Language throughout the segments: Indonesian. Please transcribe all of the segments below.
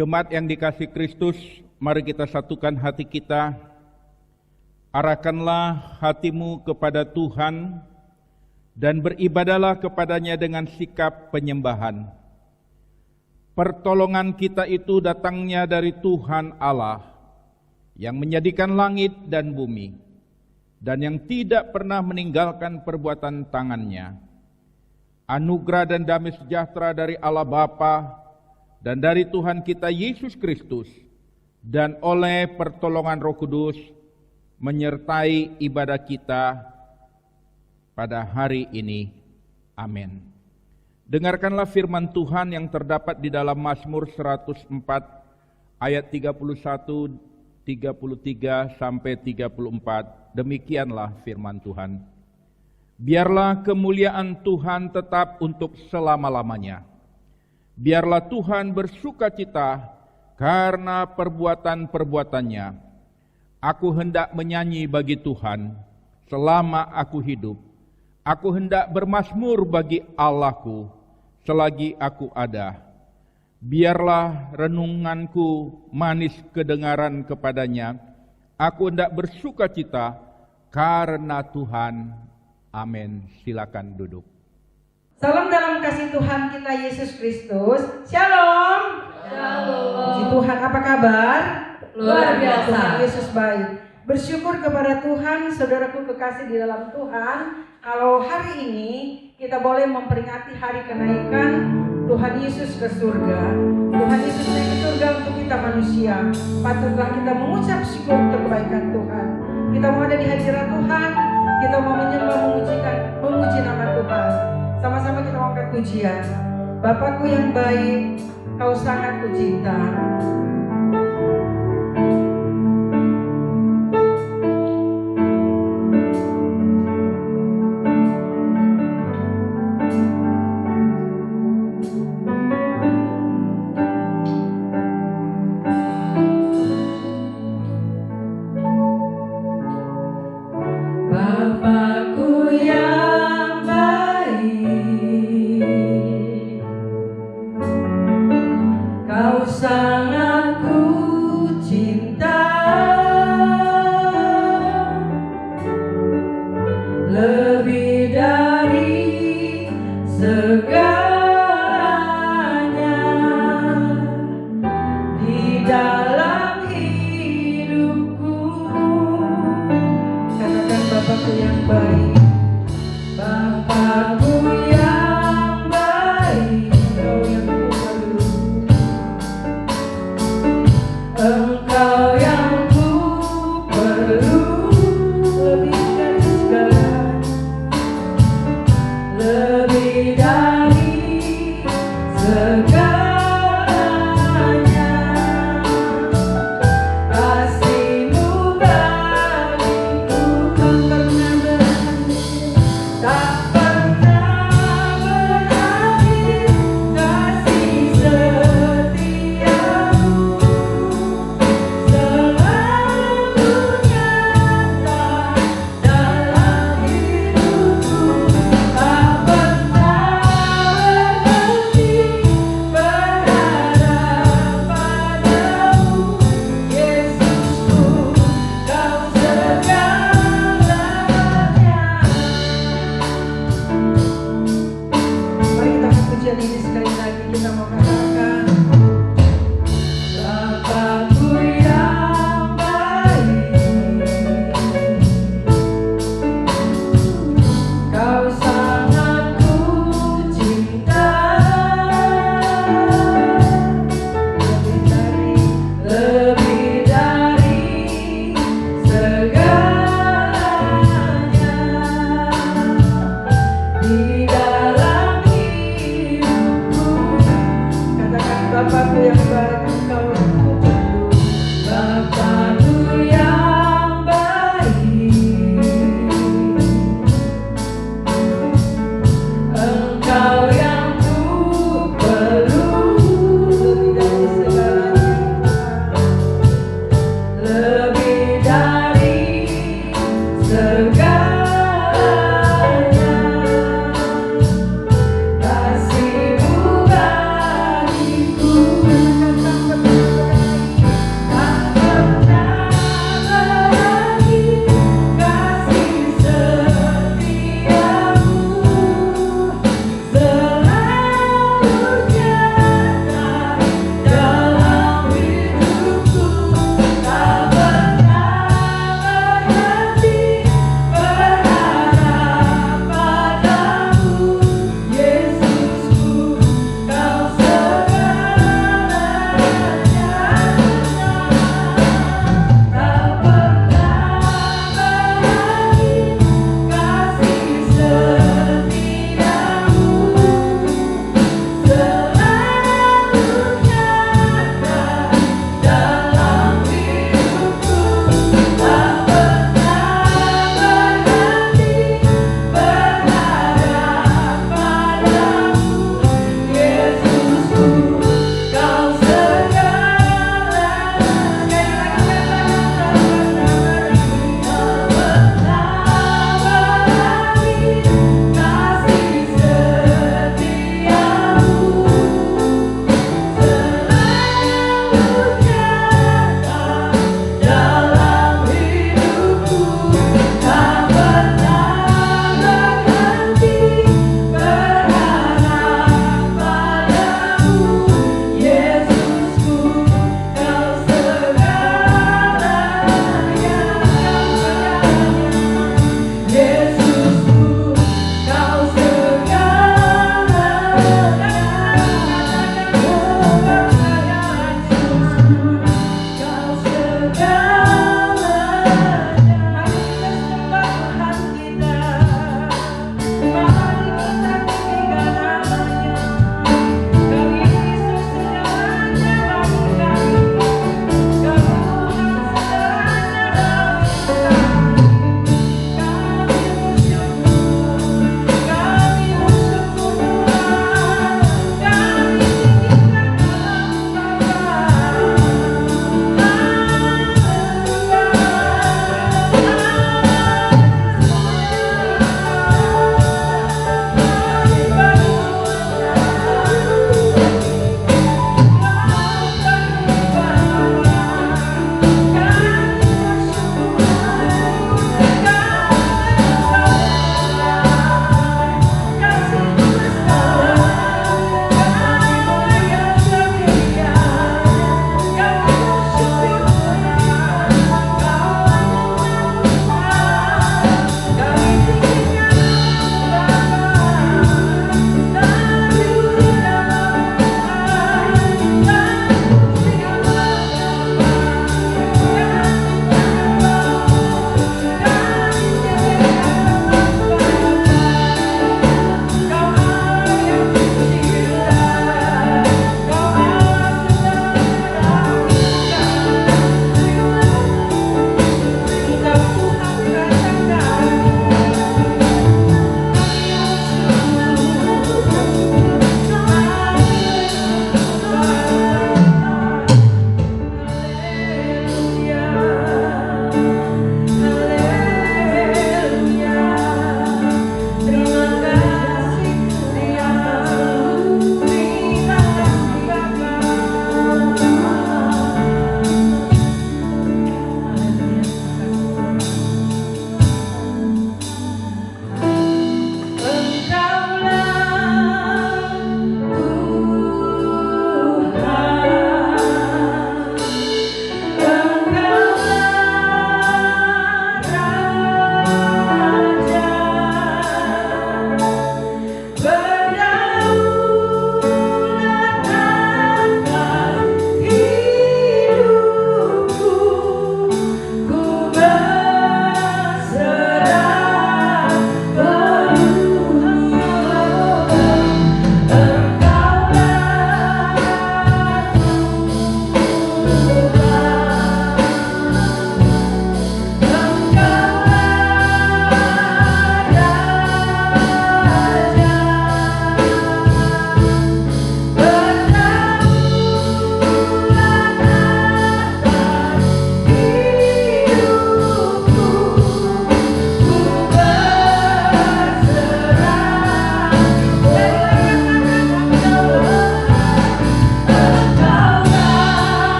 Jemaat yang dikasihi Kristus, mari kita satukan hati kita. Arahkanlah hatimu kepada Tuhan dan beribadahlah kepadanya dengan sikap penyembahan. Pertolongan kita itu datangnya dari Tuhan Allah yang menjadikan langit dan bumi dan yang tidak pernah meninggalkan perbuatan tangannya. Anugerah dan damai sejahtera dari Allah Bapa dan dari Tuhan kita Yesus Kristus dan oleh pertolongan Roh Kudus menyertai ibadah kita pada hari ini. Amin. Dengarkanlah firman Tuhan yang terdapat di dalam Mazmur 104 ayat 31, 33 sampai 34. Demikianlah firman Tuhan. Biarlah kemuliaan Tuhan tetap untuk selama-lamanya. Biarlah Tuhan bersukacita karena perbuatan-perbuatannya. Aku hendak menyanyi bagi Tuhan selama aku hidup. Aku hendak bermazmur bagi Allahku selagi aku ada. Biarlah renunganku manis kedengaran kepadanya. Aku hendak bersukacita karena Tuhan. Amin. Silakan duduk. Salam dalam kasih Tuhan kita Yesus Kristus. Shalom. Shalom. Puji Tuhan, apa kabar? Luar biasa. Tuhan Yesus baik. Bersyukur kepada Tuhan, saudaraku kekasih di dalam Tuhan. Kalau hari ini kita boleh memperingati hari kenaikan Tuhan Yesus ke surga. Tuhan Yesus naik ke surga untuk kita manusia. Patutlah kita mengucap syukur untuk kebaikan Tuhan. Kita mau ada di hadirat Tuhan. Kita mau menyembah, memuji nama Tuhan. Sama-sama kita angkat pujian. Bapakku yang baik, Kau sangat kucinta.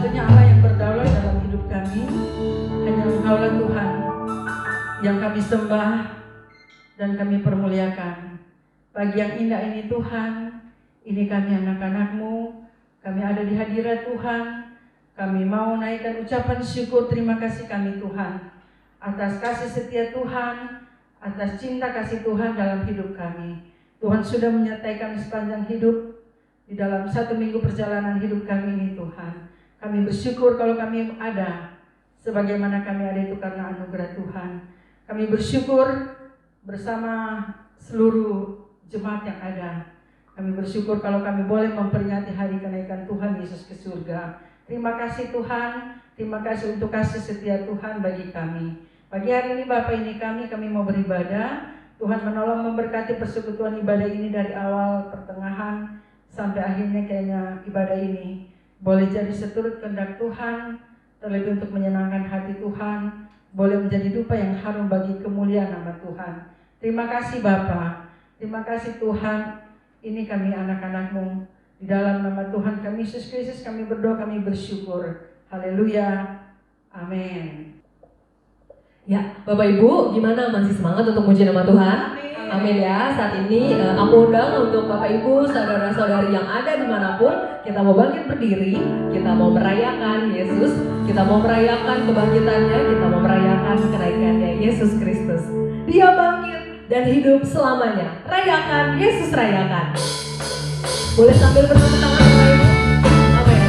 satu-satunya Allah yang berdaulat dalam hidup kami. Hanya Engkaulah Tuhan yang kami sembah dan kami permuliakan. Pagi yang indah ini Tuhan, ini kami anak-anak-Mu, kami ada di hadirat Tuhan. Kami mau naikkan ucapan syukur terima kasih kami Tuhan atas kasih setia Tuhan, atas cinta kasih Tuhan dalam hidup kami. Tuhan sudah menyertai kami sepanjang hidup di dalam 1 minggu perjalanan hidup kami ini Tuhan. Kami bersyukur kalau kami ada, sebagaimana kami ada itu karena anugerah Tuhan. Kami bersyukur bersama seluruh jemaat yang ada. Kami bersyukur kalau kami boleh memperingati hari kenaikan Tuhan Yesus ke surga. Terima kasih Tuhan, terima kasih untuk kasih setia Tuhan bagi kami. Pagi hari ini Bapak ini kami mau beribadah. Tuhan menolong memberkati persekutuan ibadah ini dari awal, pertengahan, sampai akhirnya kayaknya ibadah ini boleh jadi seturut kehendak Tuhan, terlebih untuk menyenangkan hati Tuhan, boleh menjadi dupa yang harum bagi kemuliaan nama Tuhan. Terima kasih Bapa, terima kasih Tuhan. Ini kami anak-anak-Mu, di dalam nama Tuhan kami Yesus Kristus kami berdoa, kami bersyukur. Haleluya, amin. Ya, Bapak Ibu, gimana masih semangat untuk muji nama Tuhan? Amin ya. Saat ini aku undang untuk Bapak Ibu, saudara-saudari yang ada dimanapun, kita mau bangkit berdiri, kita mau merayakan Yesus, kita mau merayakan kebangkitannya, kita mau merayakan kenaikannya Yesus Kristus. Dia bangkit dan hidup selamanya. Rayakan Yesus, rayakan. Boleh sambil bertepuk tangan Bapak Ibu? Amin.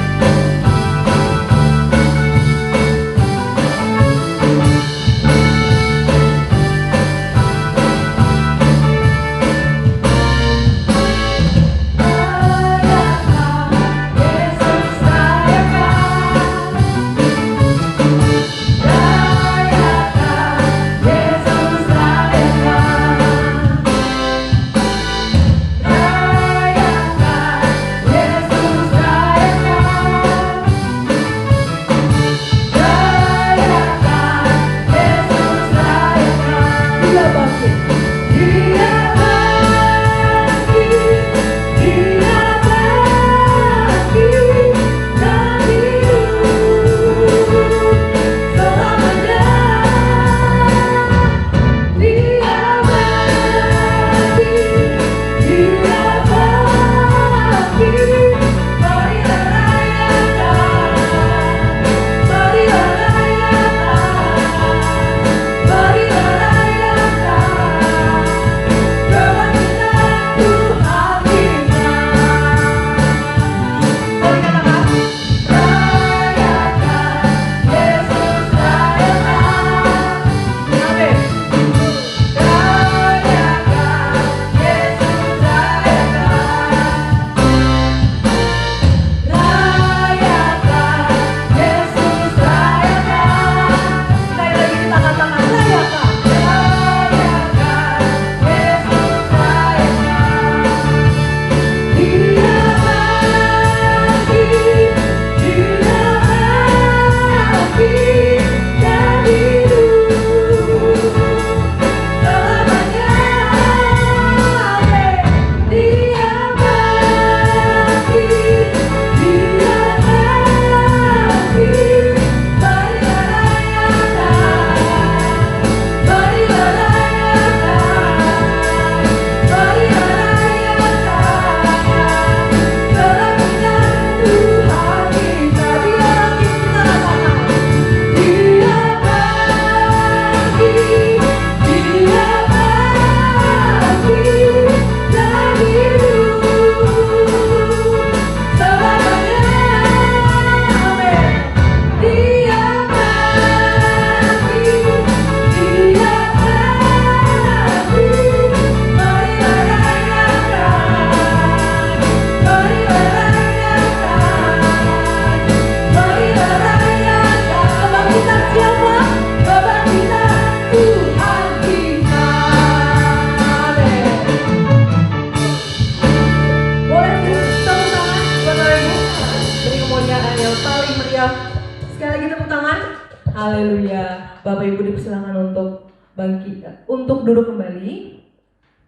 Haleluya. Bapak Ibu dipersilakan untuk bangkit, untuk duduk kembali.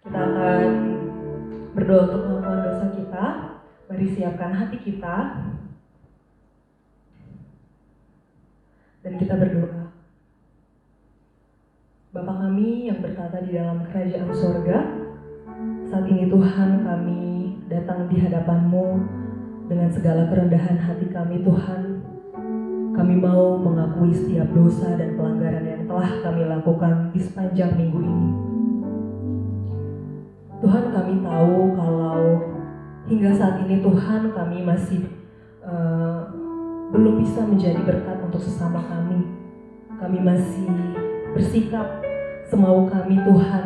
Kita akan berdoa untuk pengampunan dosa kita. Mari siapkan hati kita. dan kita berdoa. Bapa kami yang bertata di dalam kerajaan sorga, saat ini Tuhan kami datang di hadapan-Mu dengan segala kerendahan hati kami Tuhan. Kami mau mengakui setiap dosa dan pelanggaran yang telah kami lakukan di sepanjang minggu ini. Tuhan, kami tahu kalau hingga saat ini Tuhan kami masih belum bisa menjadi berkat untuk sesama kami. Kami masih bersikap semau kami Tuhan.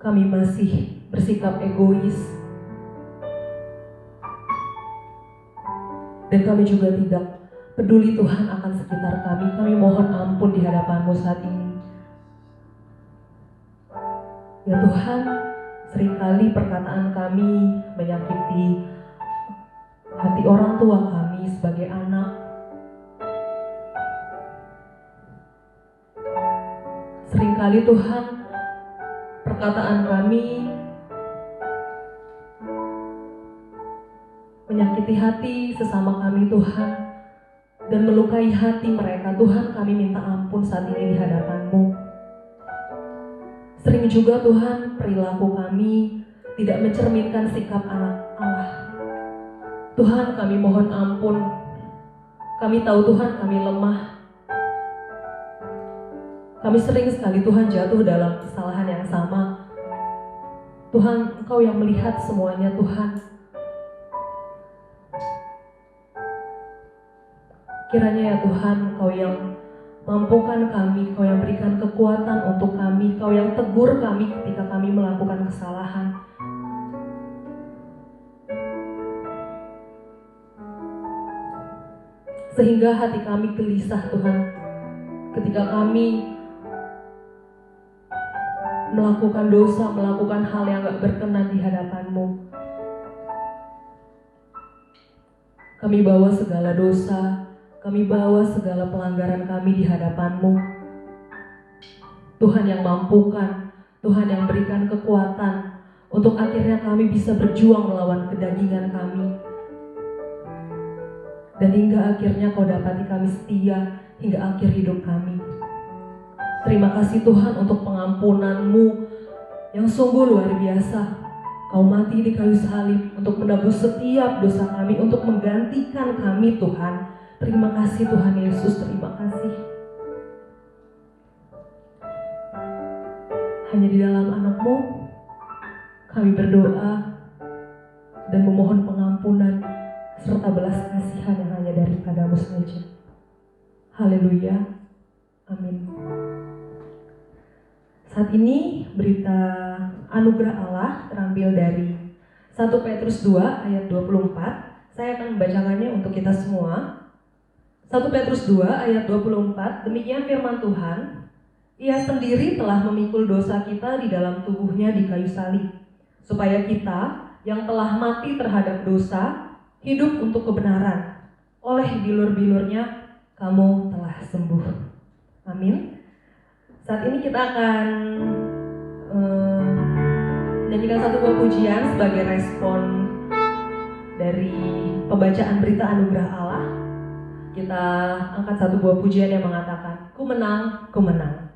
Kami masih bersikap egois. Dan kami juga tidak peduli Tuhan akan sekitar kami. Kami mohon ampun di hadapan-Mu saat ini. Ya Tuhan, seringkali perkataan kami menyakiti hati orang tua kami sebagai anak. Seringkali Tuhan, perkataan kami menyakiti hati sesama kami Tuhan dan melukai hati mereka. Tuhan, kami minta ampun saat ini di hadapan-Mu. Sering juga Tuhan, perilaku kami tidak mencerminkan sikap anak Allah. Tuhan, kami mohon ampun. Kami tahu Tuhan, kami lemah. Kami sering sekali Tuhan jatuh dalam kesalahan yang sama. Tuhan, Engkau yang melihat semuanya Tuhan. Kiranya ya Tuhan, Engkau yang mampukan kami, Kau yang berikan kekuatan untuk kami, Kau yang tegur kami ketika kami melakukan kesalahan. Sehingga hati kami gelisah Tuhan, ketika kami melakukan dosa, melakukan hal yang gak berkenan di hadapan-Mu. Kami bawa segala dosa, kami bawa segala pelanggaran kami di hadapan-Mu. Tuhan yang mampukan, Tuhan yang berikan kekuatan untuk akhirnya kami bisa berjuang melawan kedagingan kami. Dan hingga akhirnya Kau dapati kami setia hingga akhir hidup kami. Terima kasih Tuhan untuk pengampunan-Mu yang sungguh luar biasa. Kau mati di kayu salib untuk menebus setiap dosa kami, untuk menggantikan kami Tuhan. Terima kasih Tuhan Yesus, terima kasih. Hanya di dalam anak-Mu kami berdoa dan memohon pengampunan serta belas kasihan yang hanya daripada-Mu saja. Haleluya, amin. Saat ini berita anugerah Allah terambil dari 1 Petrus 2 ayat 24. Saya akan membacakannya untuk kita semua. 1 Petrus 2 ayat 24, demikian firman Tuhan, Ia sendiri telah memikul dosa kita di dalam tubuhnya di kayu salib, supaya kita yang telah mati terhadap dosa, hidup untuk kebenaran. Oleh bilur-bilurnya, kamu telah sembuh. Amin. Saat ini kita akan menyanyikan satu buah pujian sebagai respon dari pembacaan berita anugerah Allah. Kita angkat satu buah pujian yang mengatakan, ku menang, ku menang.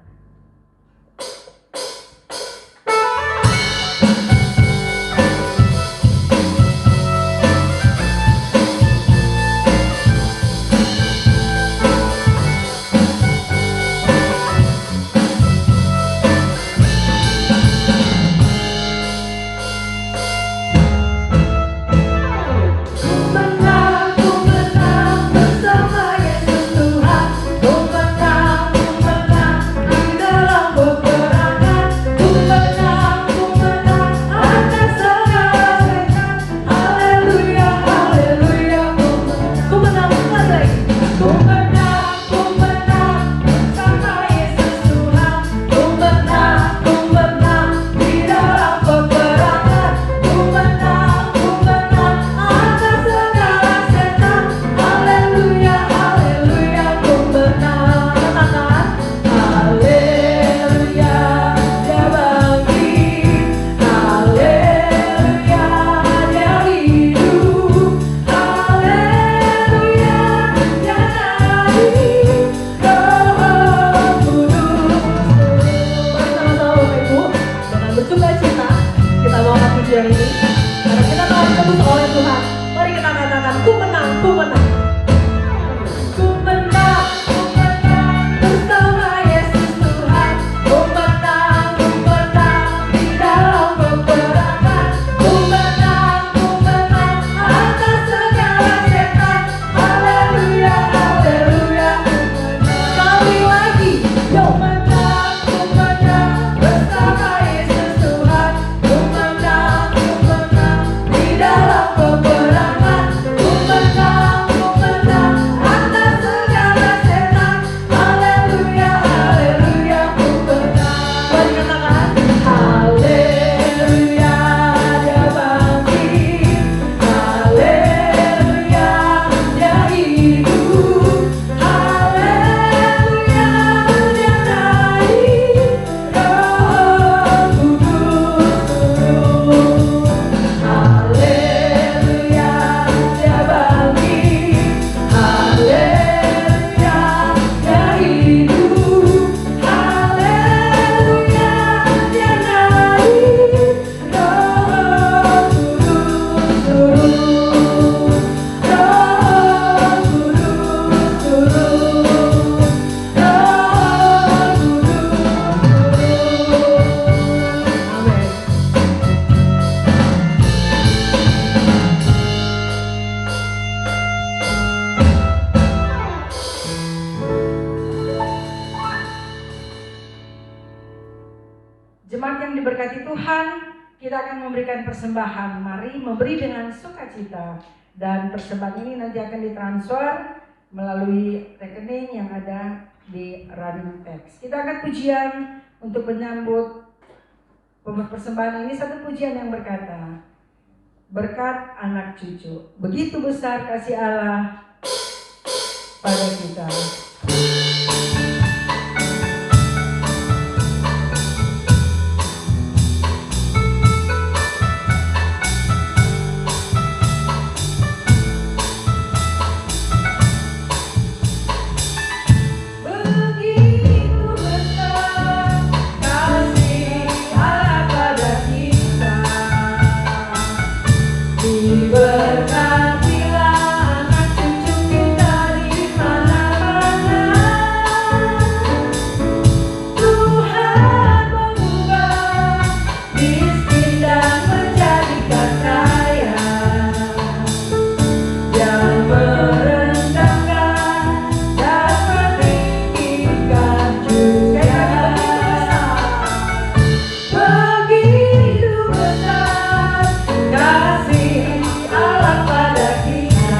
Bersama Yesus Tuhan, ku menang, Ku menang, ku menang. Ku menang bersama Yesus Tuhan. Ku menang di dalam peperangan. Ku menang atas segala setan. Haleluya, haleluya. Sekali lagi, yo. Ku menang bersama Yesus Tuhan. Ku menang di dalam peperangan. Ku menang atas segala setan. Haleluya, haleluya. Ku menang. Mari katakan, haleluya, dia bangkit. Haleluya, dia hidup. Haleluya, dia naik. Roh Kudus turun. Haleluya, dia bangkit. Haleluya, dia hidup. Haleluya, dia naik. Roh Kudus turun. Roh Kudus turun. Roh Kudus turun. Amin. Jemaat yang diberkati Tuhan, kita akan memberikan persembahan. Mari memberi dengan sukacita. Dan persembahan ini nanti akan ditransfer melalui rekening yang ada di Running Text. Kita akan pujian untuk menyambut persembahan ini. Satu pujian yang berkata, berkat anak cucu. Begitu besar kasih Allah pada kita. Begitu besar kasih Allah pada kita. Diberkatilah anak cucu kita di mana-mana. Tuhan mengubah miskin dan menjadikan kaya. Yang merendahkan dan meninggikan juga. Begitu besar kasih Allah pada kita.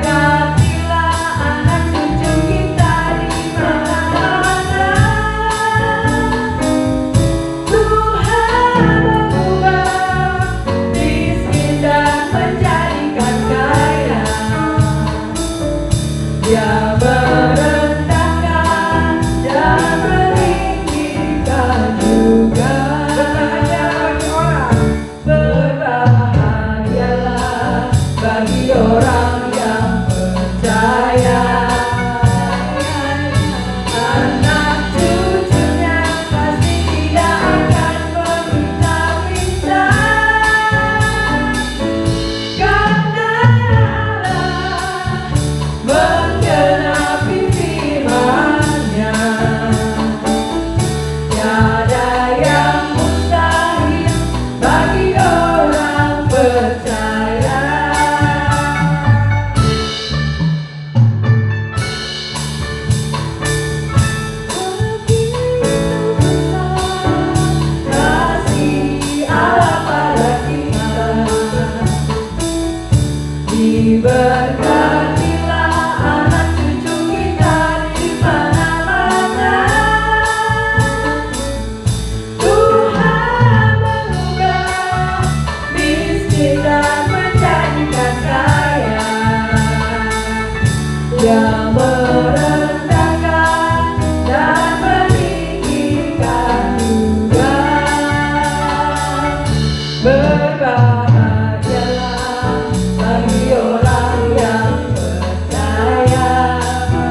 Diberkatilah anak cucu kita di mana-mana. Tuhan mengubah miskin dan menjadikan kaya. Dia merendahkan dan meninggikan juga. Berbahagialah bagi orang yang percaya. Anak cucunya pasti tidak akan meminta-minta. Karena Allah menggenapi firman-Nya. Tiada yang mustahil bagi orang percaya. Begitu besar kasih Allah pada kita. Diberkatilah anak cucu kita di mana-mana. Tuhan mengubah miskin dan menjadikan kaya. Dia merendahkan dan meninggikan juga. Berbahagialah bagi orang yang percaya.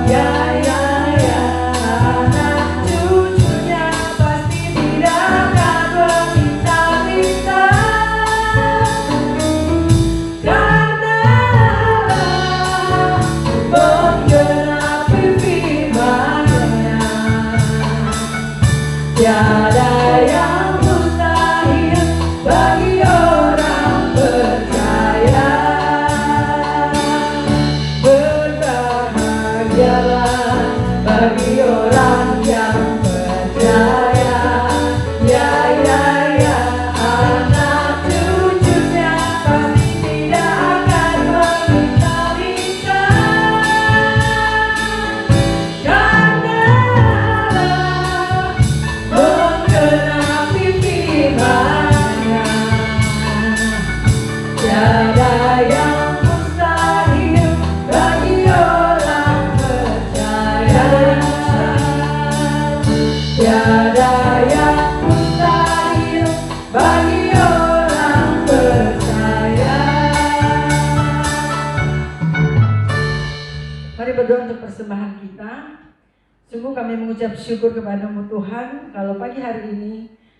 Ya, ya, ya. Anak cucunya pasti tidak akan meminta-minta. Bapa, sungguh kami mengucap syukur kepada-Mu Tuhan kalau pagi hari ini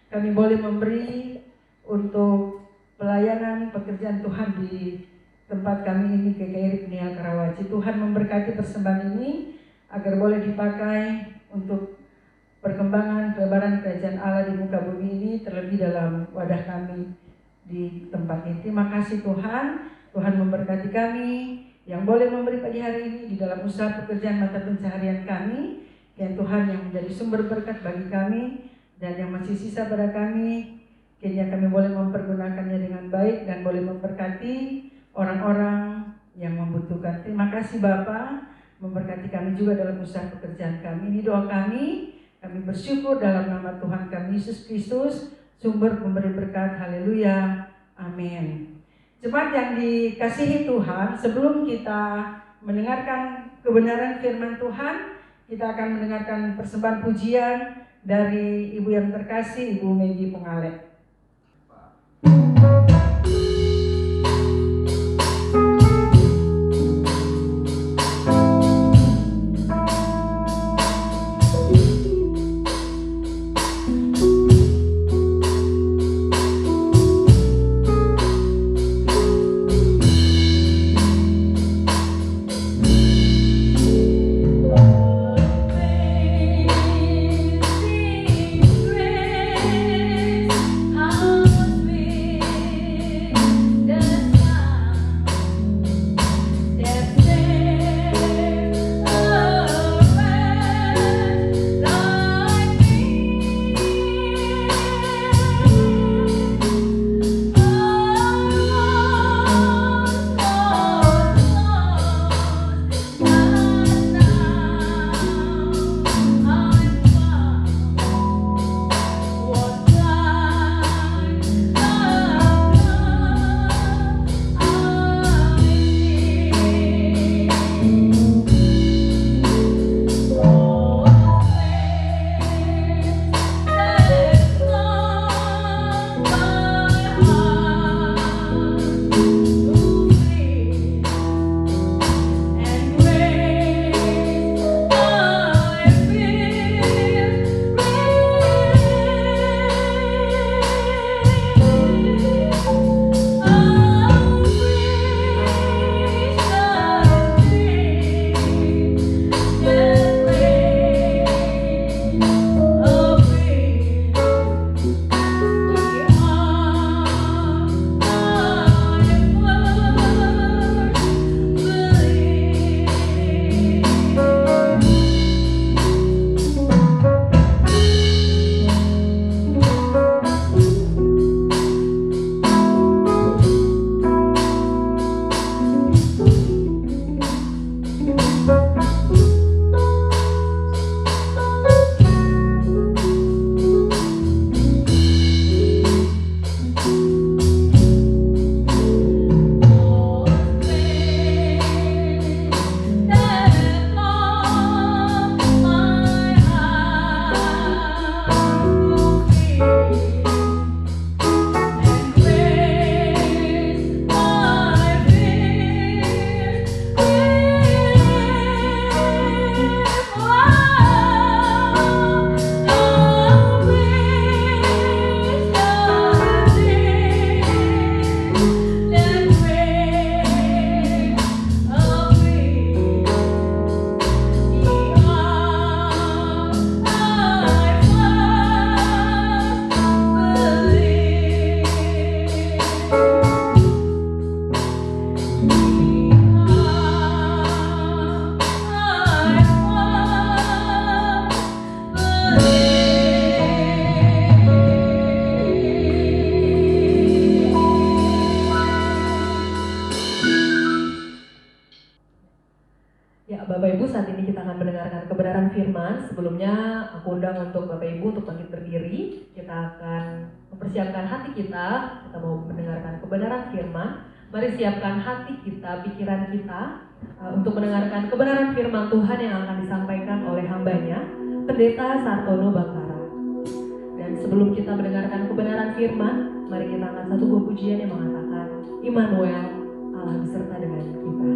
kami boleh memberi untuk pelayanan pekerjaan Tuhan di tempat kami ini GKRI Peniel Karawaci. Tuhan memberkati persembahan ini agar boleh dipakai untuk perkembangan pelebaran kerajaan Allah di muka bumi ini, terlebih dalam wadah kami di tempat ini. Terima kasih Tuhan. Tuhan memberkati kami yang boleh memberi pagi hari ini di dalam usaha pekerjaan mata pencaharian kami. Dan Tuhan yang menjadi sumber berkat bagi kami dan yang masih sisa pada kami, kiranya kami boleh mempergunakannya dengan baik dan boleh memberkati orang-orang yang membutuhkan. Terima kasih Bapa, memberkati kami juga dalam usaha pekerjaan kami. Ini doa kami bersyukur dalam nama Tuhan kami Yesus Kristus, sumber pemberi berkat. Haleluya, amin. Jemaat yang dikasihi Tuhan, sebelum kita mendengarkan kebenaran firman Tuhan, kita akan mendengarkan persembahan pujian dari Ibu yang terkasih, Ibu Megi Pengalek. Sebelumnya aku undang untuk Bapak Ibu untuk bangkit berdiri. Kita akan mempersiapkan hati kita mau mendengarkan kebenaran firman. Mari siapkan hati kita, pikiran kita untuk mendengarkan kebenaran firman Tuhan yang akan disampaikan oleh hambanya, Pendeta Sartono Bangkara. Dan sebelum kita mendengarkan kebenaran firman, mari kita angkat satu buah pujian yang mengatakan, Immanuel, Allah beserta dengan kita.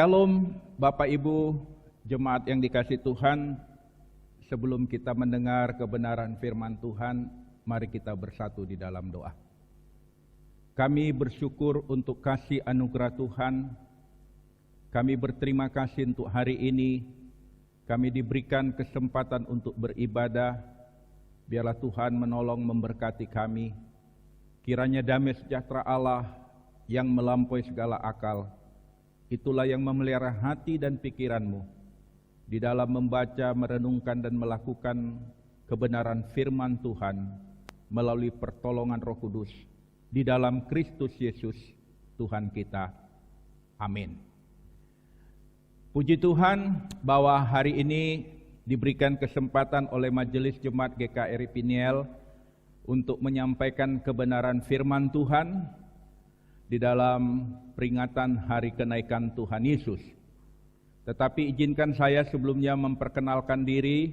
Shalom Bapak Ibu jemaat yang dikasihi Tuhan. Sebelum kita mendengar kebenaran firman Tuhan, mari kita bersatu di dalam doa. Kami bersyukur untuk kasih anugerah Tuhan. Kami berterima kasih untuk hari ini. Kami diberikan kesempatan untuk beribadah. Biarlah Tuhan menolong memberkati kami. Kiranya damai sejahtera Allah yang melampaui segala akal, itulah yang memelihara hati dan pikiranmu di dalam membaca, merenungkan dan melakukan kebenaran firman Tuhan melalui pertolongan Roh Kudus di dalam Kristus Yesus Tuhan kita. Amin. Puji Tuhan bahwa hari ini diberikan kesempatan oleh Majelis Jemaat GKRI Pniel untuk menyampaikan kebenaran firman Tuhan di dalam peringatan Hari Kenaikan Tuhan Yesus. Tetapi izinkan saya sebelumnya memperkenalkan diri.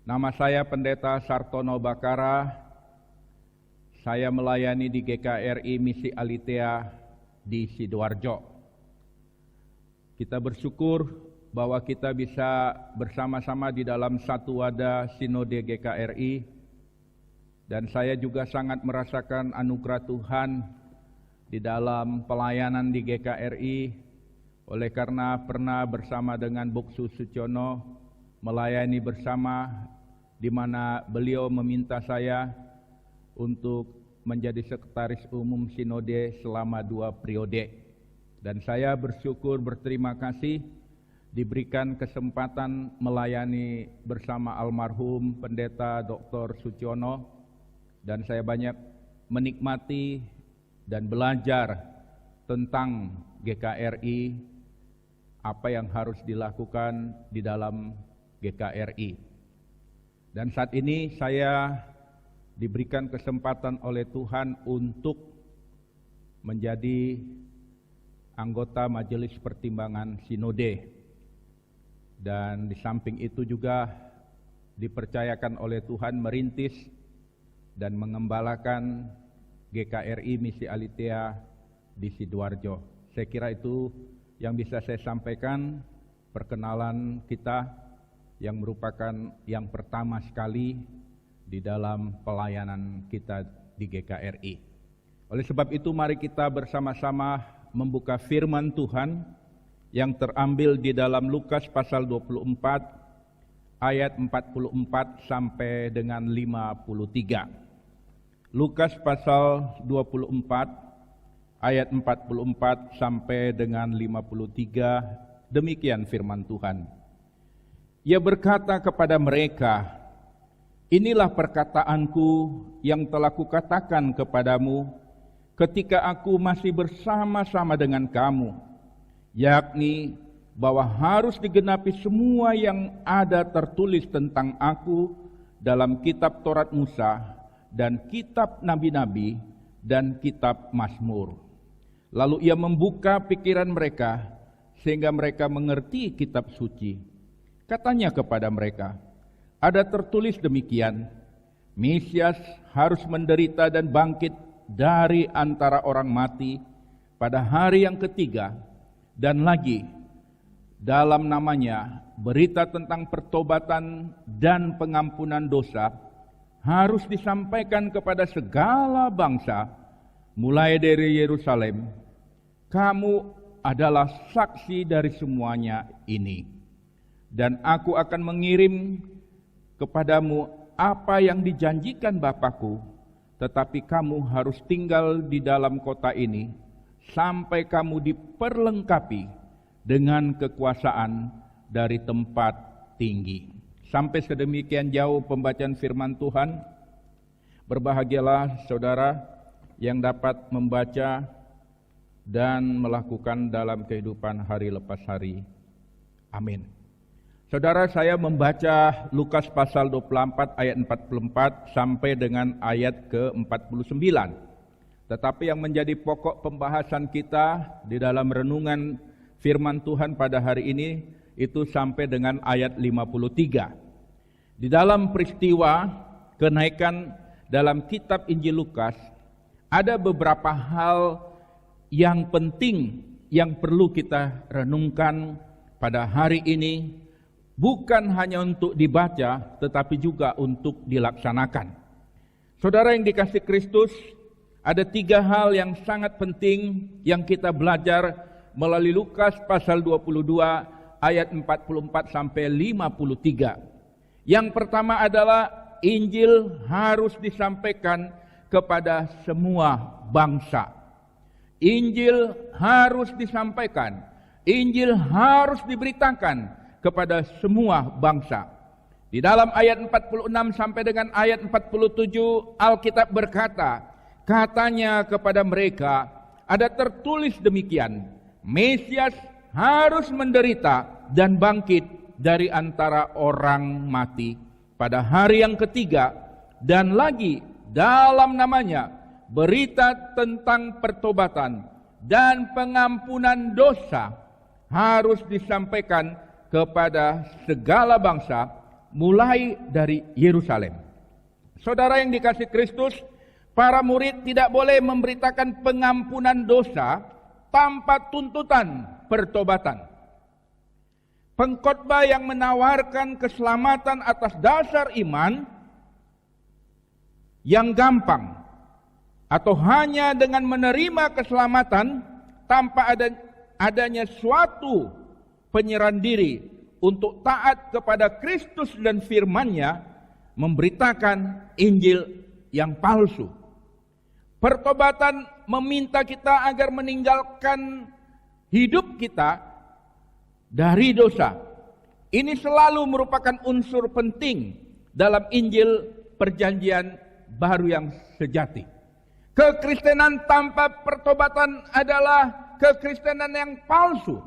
Nama saya Pendeta Sartono Bakara. Saya melayani di GKRI Misi Alitea di Sidoarjo. Kita bersyukur bahwa kita bisa bersama-sama di dalam satu wadah Sinode GKRI, dan saya juga sangat merasakan anugerah Tuhan di dalam pelayanan di GKRI, oleh karena pernah bersama dengan Boksu Suciono melayani bersama, di mana beliau meminta saya untuk menjadi sekretaris umum Sinode selama 2 periode. Dan saya bersyukur, berterima kasih diberikan kesempatan melayani bersama almarhum Pendeta Dr. Suciono, dan saya banyak menikmati dan belajar tentang GKRI, apa yang harus dilakukan di dalam GKRI. Dan saat ini saya diberikan kesempatan oleh Tuhan untuk menjadi anggota Majelis Pertimbangan Sinode. Dan di samping itu juga dipercayakan oleh Tuhan merintis dan mengembalakan GKRI Misi Alitea di Sidoarjo. Saya kira itu yang bisa saya sampaikan, perkenalan kita yang merupakan yang pertama sekali di dalam pelayanan kita di GKRI. Oleh sebab itu mari kita bersama-sama membuka firman Tuhan yang terambil di dalam Lukas pasal 24 ayat 44 sampai dengan 53. Lukas pasal 24 ayat 44 sampai dengan 53, demikian firman Tuhan. Ia berkata kepada mereka, "Inilah perkataanku yang telah kukatakan kepadamu ketika aku masih bersama-sama dengan kamu, yakni bahwa harus digenapi semua yang ada tertulis tentang aku dalam kitab Taurat Musa dan kitab nabi-nabi dan kitab Mazmur." Lalu ia membuka pikiran mereka sehingga mereka mengerti kitab suci. Katanya kepada mereka, "Ada tertulis demikian, Mesias harus menderita dan bangkit dari antara orang mati pada hari yang ketiga, dan lagi dalam namanya berita tentang pertobatan dan pengampunan dosa harus disampaikan kepada segala bangsa mulai dari Yerusalem. Kamu adalah saksi dari semuanya ini. Dan aku akan mengirim kepadamu apa yang dijanjikan Bapakku, tetapi kamu harus tinggal di dalam kota ini sampai kamu diperlengkapi dengan kekuasaan dari tempat tinggi." Sampai sedemikian jauh pembacaan firman Tuhan. Berbahagialah saudara yang dapat membaca dan melakukan dalam kehidupan hari lepas hari. Amin. Saudara, saya membaca Lukas pasal 24 ayat 44 sampai dengan ayat ke-49. Tetapi yang menjadi pokok pembahasan kita di dalam renungan firman Tuhan pada hari ini itu sampai dengan ayat 53. Di dalam peristiwa kenaikan dalam kitab Injil Lukas, ada beberapa hal yang penting yang perlu kita renungkan pada hari ini bukan hanya untuk dibaca, tetapi juga untuk dilaksanakan. Saudara yang dikasihi Kristus, ada 3 hal yang sangat penting yang kita belajar melalui Lukas pasal 22 ayat 44 sampai 53. Yang pertama adalah Injil harus disampaikan kepada semua bangsa. Injil harus disampaikan, Injil harus diberitakan kepada semua bangsa. Di dalam ayat 46 sampai dengan ayat 47 Alkitab berkata, katanya kepada mereka, ada tertulis demikian, Mesias harus menderita dan bangkit dari antara orang mati pada hari yang ketiga, dan lagi dalam namanya berita tentang pertobatan dan pengampunan dosa harus disampaikan kepada segala bangsa mulai dari Yerusalem. Saudara yang dikasihi Kristus, para murid tidak boleh memberitakan pengampunan dosa tanpa tuntutan pertobatan. Pengkhotbah yang menawarkan keselamatan atas dasar iman yang gampang atau hanya dengan menerima keselamatan tanpa adanya suatu penyerahan diri untuk taat kepada Kristus dan firman-Nya, memberitakan Injil yang palsu. Pertobatan meminta kita agar meninggalkan hidup kita dari dosa. Ini selalu merupakan unsur penting dalam Injil perjanjian baru yang sejati. Kekristenan tanpa pertobatan adalah kekristenan yang palsu.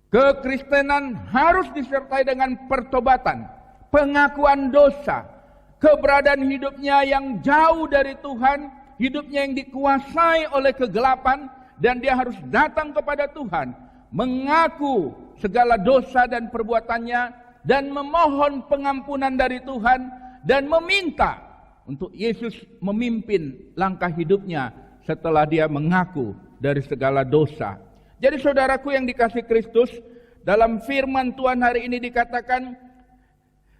Kekristenan harus disertai dengan pertobatan, pengakuan dosa, keberadaan hidupnya yang jauh dari Tuhan, hidupnya yang dikuasai oleh kegelapan, dan dia harus datang kepada Tuhan, mengaku segala dosa dan perbuatannya, dan memohon pengampunan dari Tuhan, dan meminta untuk Yesus memimpin langkah hidupnya setelah dia mengaku dari segala dosa. Jadi saudaraku yang dikasihi Kristus, dalam firman Tuhan hari ini dikatakan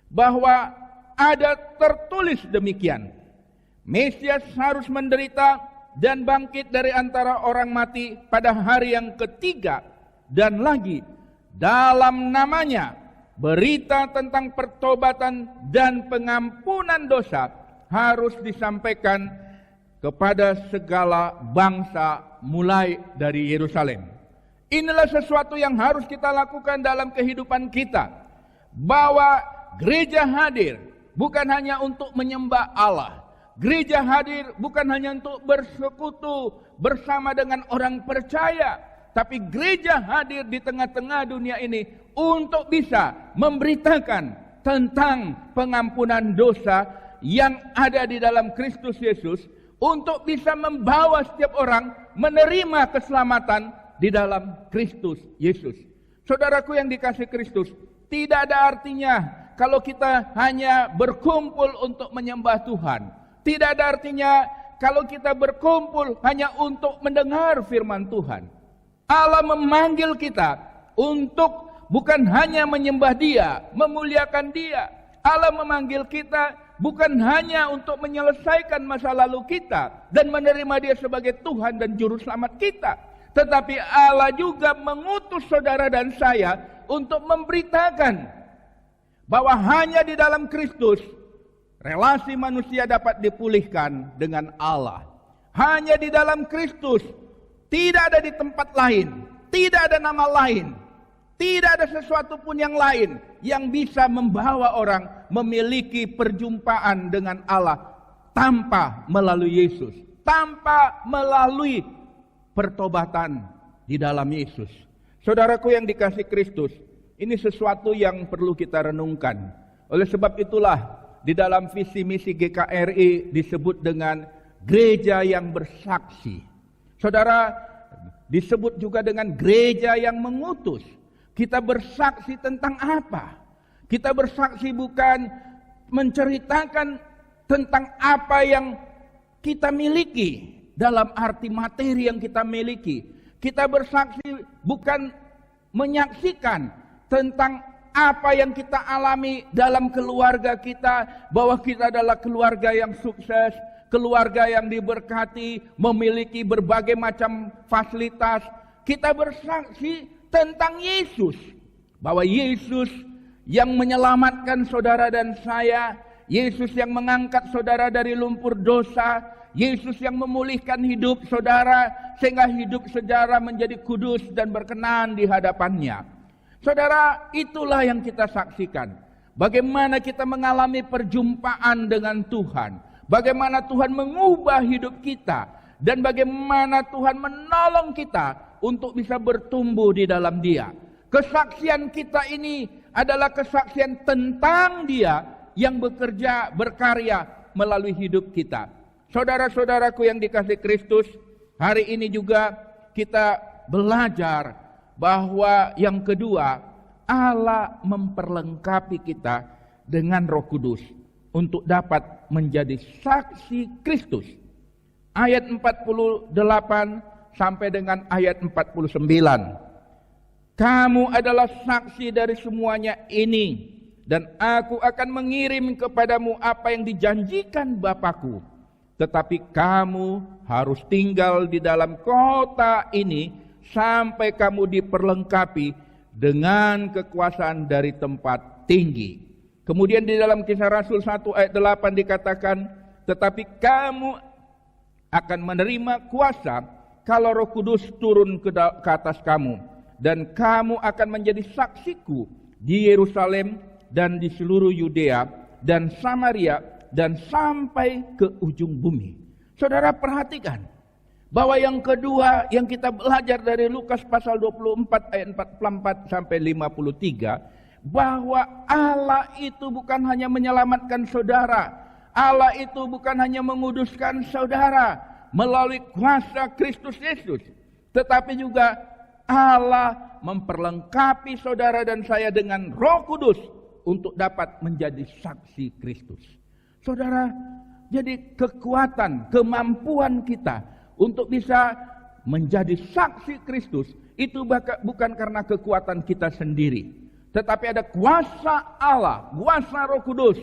bahwa ada tertulis demikian. Mesias harus menderita dan bangkit dari antara orang mati pada hari yang ketiga, dan lagi dalam namanya berita tentang pertobatan dan pengampunan dosa harus disampaikan kepada segala bangsa mulai dari Yerusalem. Inilah sesuatu yang harus kita lakukan dalam kehidupan kita, bahwa gereja hadir bukan hanya untuk menyembah Allah. Gereja hadir bukan hanya untuk bersekutu bersama dengan orang percaya, tapi gereja hadir di tengah-tengah dunia ini untuk bisa memberitakan tentang pengampunan dosa yang ada di dalam Kristus Yesus, untuk bisa membawa setiap orang menerima keselamatan di dalam Kristus Yesus. Saudaraku yang dikasihi Kristus, tidak ada artinya kalau kita hanya berkumpul untuk menyembah Tuhan. Tidak ada artinya kalau kita berkumpul hanya untuk mendengar firman Tuhan. Allah memanggil kita untuk bukan hanya menyembah Dia, memuliakan Dia. Allah memanggil kita bukan hanya untuk menyelesaikan masa lalu kita dan menerima Dia sebagai Tuhan dan Juru Selamat kita, tetapi Allah juga mengutus saudara dan saya untuk memberitakan bahwa hanya di dalam Kristus relasi manusia dapat dipulihkan dengan Allah. Hanya di dalam Kristus, tidak ada di tempat lain, tidak ada nama lain, tidak ada sesuatu pun yang lain yang bisa membawa orang memiliki perjumpaan dengan Allah tanpa melalui Yesus, tanpa melalui pertobatan di dalam Yesus. Saudaraku yang dikasihi Kristus, ini sesuatu yang perlu kita renungkan. Oleh sebab itulah di dalam visi misi GKRI disebut dengan gereja yang bersaksi. Saudara, disebut juga dengan gereja yang mengutus. Kita bersaksi tentang apa? Kita bersaksi bukan menceritakan tentang apa yang kita miliki dalam arti materi yang kita miliki. Kita bersaksi bukan menyaksikan tentang apa yang kita alami dalam keluarga kita, bahwa kita adalah keluarga yang sukses, keluarga yang diberkati, memiliki berbagai macam fasilitas. Kita bersaksi tentang Yesus, bahwa Yesus yang menyelamatkan saudara dan saya, Yesus yang mengangkat saudara dari lumpur dosa, Yesus yang memulihkan hidup saudara sehingga hidup saudara menjadi kudus dan berkenan di hadapannya. Saudara, itulah yang kita saksikan. Bagaimana kita mengalami perjumpaan dengan Tuhan, bagaimana Tuhan mengubah hidup kita, dan bagaimana Tuhan menolong kita untuk bisa bertumbuh di dalam Dia. Kesaksian kita ini adalah kesaksian tentang Dia yang bekerja, berkarya melalui hidup kita. Saudara-saudaraku yang dikasihi Kristus, hari ini juga kita belajar bahwa yang kedua, Allah memperlengkapi kita dengan Roh Kudus untuk dapat menjadi saksi Kristus. Ayat 48 sampai dengan ayat 49. Kamu adalah saksi dari semuanya ini, dan aku akan mengirim kepadamu apa yang dijanjikan Bapakku. Tetapi kamu harus tinggal di dalam kota ini sampai kamu diperlengkapi dengan kekuasaan dari tempat tinggi. Kemudian di dalam Kisah Rasul 1 ayat 8 dikatakan, tetapi kamu akan menerima kuasa kalau Roh Kudus turun ke atas kamu, dan kamu akan menjadi saksiku di Yerusalem dan di seluruh Yudea dan Samaria dan sampai ke ujung bumi. Saudara, perhatikan bahwa yang kedua yang kita belajar dari Lukas pasal 24 ayat 44 sampai 53, bahwa Allah itu bukan hanya menyelamatkan saudara, Allah itu bukan hanya menguduskan saudara melalui kuasa Kristus Yesus, tetapi juga Allah memperlengkapi saudara dan saya dengan Roh Kudus untuk dapat menjadi saksi Kristus. Saudara, jadi kekuatan, kemampuan kita untuk bisa menjadi saksi Kristus itu bukan karena kekuatan kita sendiri, tetapi ada kuasa Allah, kuasa Roh Kudus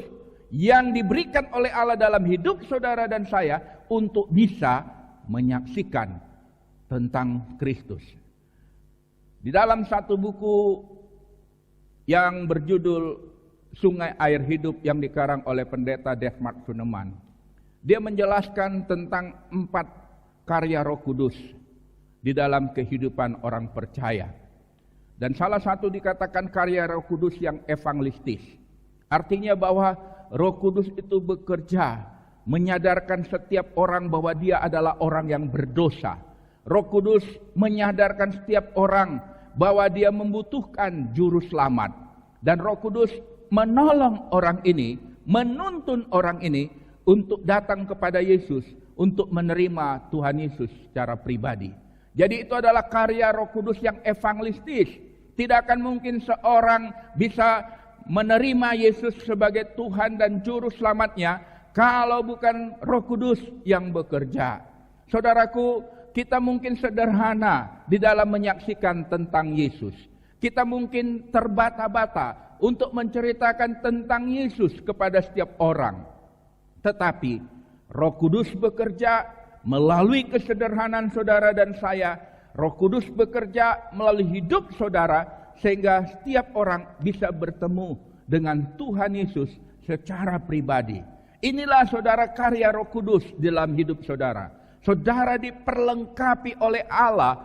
yang diberikan oleh Allah dalam hidup saudara dan saya untuk bisa menyaksikan tentang Kristus. Di dalam satu buku yang berjudul Sungai Air Hidup yang dikarang oleh pendeta Desmond Suneman, dia menjelaskan tentang 4 karya Roh Kudus di dalam kehidupan orang percaya. Dan salah satu dikatakan karya Roh Kudus yang evangelistis. Artinya bahwa Roh Kudus itu bekerja menyadarkan setiap orang bahwa dia adalah orang yang berdosa. Roh Kudus menyadarkan setiap orang bahwa dia membutuhkan juru selamat. Dan Roh Kudus menolong orang ini, menuntun orang ini untuk datang kepada Yesus, untuk menerima Tuhan Yesus secara pribadi. Jadi itu adalah karya Roh Kudus yang evangelistis. Tidak akan mungkin seorang bisa menerima Yesus sebagai Tuhan dan Juru Selamatnya kalau bukan Roh Kudus yang bekerja. Saudaraku, kita mungkin sederhana di dalam menyaksikan tentang Yesus. Kita mungkin terbata-bata untuk menceritakan tentang Yesus kepada setiap orang. Tetapi Roh Kudus bekerja melalui kesederhanaan saudara dan saya. Roh Kudus bekerja melalui hidup saudara sehingga setiap orang bisa bertemu dengan Tuhan Yesus secara pribadi. Inilah saudara karya Roh Kudus dalam hidup saudara. Saudara diperlengkapi oleh Allah